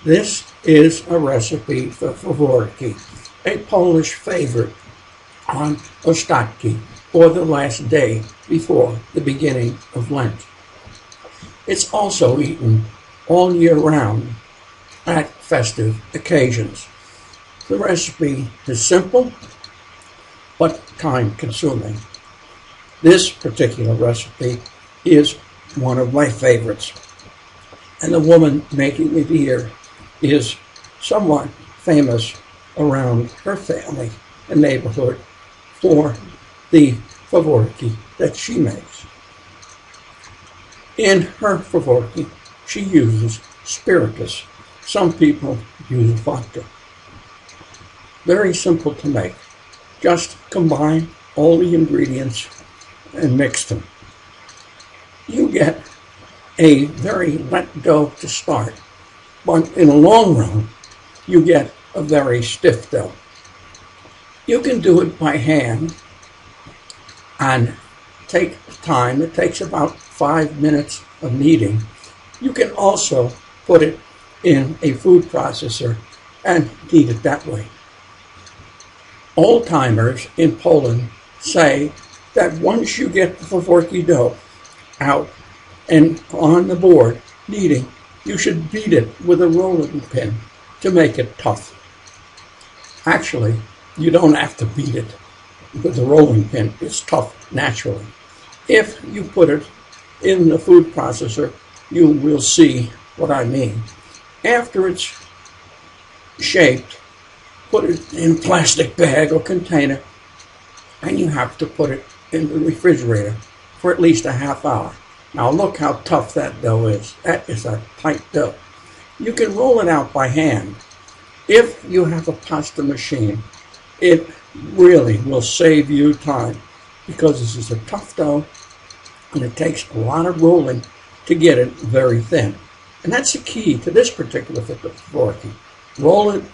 This is a recipe for Faworki, a Polish favorite on Ostatki, or the last day before the beginning of Lent. It's also eaten all year round at festive occasions. The recipe is simple but time-consuming. This particular recipe is one of my favorites, and the woman making it here is somewhat famous around her family and neighborhood for the Faworki that she makes. In her Faworki, she uses spiritus. Some people use vodka. Very simple to make. Just combine all the ingredients and mix them. You get a very wet dough to start, but in the long run, you get a very stiff dough. You can do it by hand and take time. It takes about 5 minutes of kneading. You can also put it in a food processor and knead it that way. Old-timers in Poland say that once you get the Faworki dough out and on the board kneading, you should beat it with a rolling pin to make it tough. Actually, you don't have to beat it with a rolling pin. It's tough naturally. If you put it in the food processor, you will see what I mean. After it's shaped, put it in a plastic bag or container, and you have to put it in the refrigerator for at least a half hour. Now look how tough that dough is. That is a tight dough. You can roll it out by hand. If you have a pasta machine, it really will save you time, because this is a tough dough and it takes a lot of rolling to get it very thin. And that's the key to this particular Faworki. Roll it,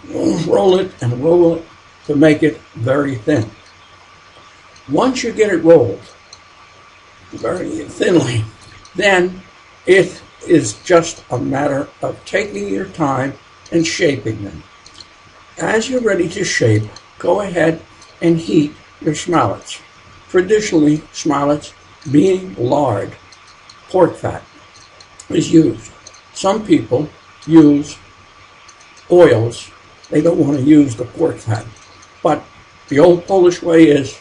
and roll it to make it very thin. Once you get it rolled very thinly, then it is just a matter of taking your time and shaping them. As you're ready to shape, go ahead and heat your schmallets. Traditionally, schmallets being lard, pork fat, is used. Some people use oils. They don't want to use the pork fat. But the old Polish way is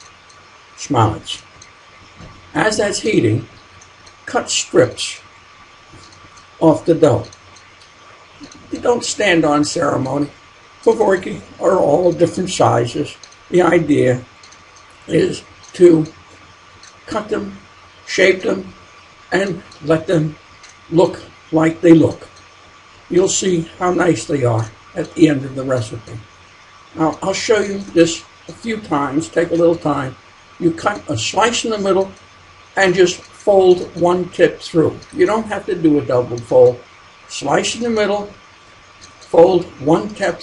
schmallets. As that's heating, cut strips off the dough. You don't stand on ceremony. Faworki are all different sizes. The idea is to cut them, shape them, and let them look like they look. You'll see how nice they are at the end of the recipe. Now, I'll show you this a few times. Take a little time. You cut a slice in the middle and just fold one tip through. You don't have to do a double fold. Slice in the middle, fold one tip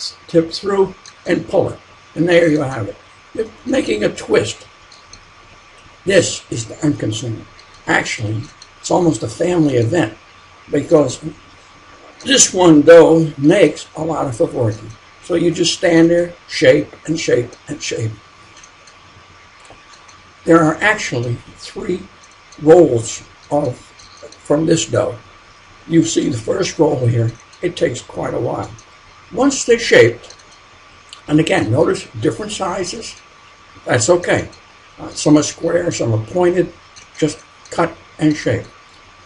through, and pull it. And there you have it. You're making a twist. This is the end consumer. Actually, it's almost a family event, because this one dough makes a lot of Faworki. So you just stand there, shape and shape and shape. There are actually 3 rolls from this dough. You see the first roll here. It takes quite a while. Once they're shaped, and again, notice different sizes. That's okay. Some are square, some are pointed. Just cut and shape.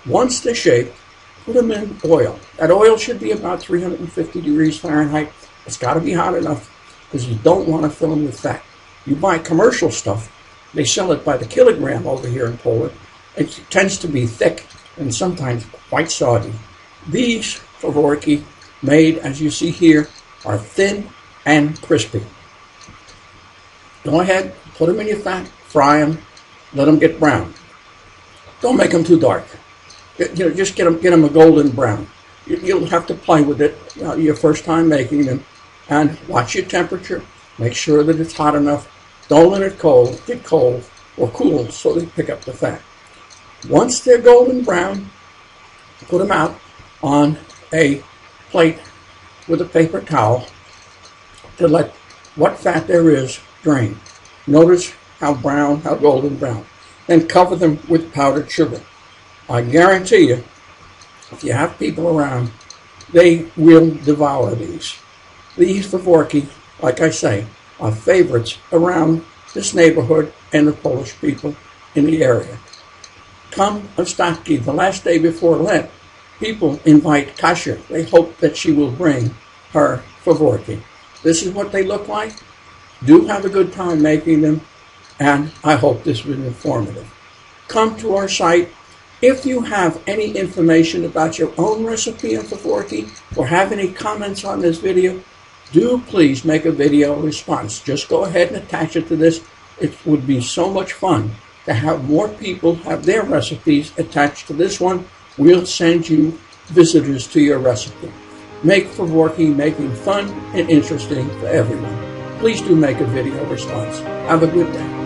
Once they're shaped, put them in oil. That oil should be about 350 degrees Fahrenheit. It's got to be hot enough, because you don't want to fill them with fat. You buy commercial stuff. They sell it by the kilogram over here in Poland. It tends to be thick and sometimes quite soggy. These Faworki, made as you see here, are thin and crispy. Go ahead, put them in your fat, fry them, let them get brown. Don't make them too dark. Just get them a golden brown. You'll have to play with it your first time making them, and watch your temperature. Make sure that it's hot enough. Don't let it get cold or cool, so they pick up the fat. Once they're golden brown, put them out on a plate with a paper towel to let what fat there is drain. Notice how brown, how golden brown. Then cover them with powdered sugar. I guarantee you, if you have people around, they will devour these. These Faworki, like I say, are favorites around this neighborhood and the Polish people in the area. Come Ostatki, the last day before Lent, people invite Kasia. They hope that she will bring her Faworki. This is what they look like. Do have a good time making them, and I hope this was informative. Come to our site. If you have any information about your own recipe of Faworki or have any comments on this video, do please make a video response. Just go ahead and attach it to this. It would be so much fun to have more people have their recipes attached to this one. We'll send you visitors to your recipe. Make Faworki making fun and interesting for everyone. Please do make a video response. Have a good day.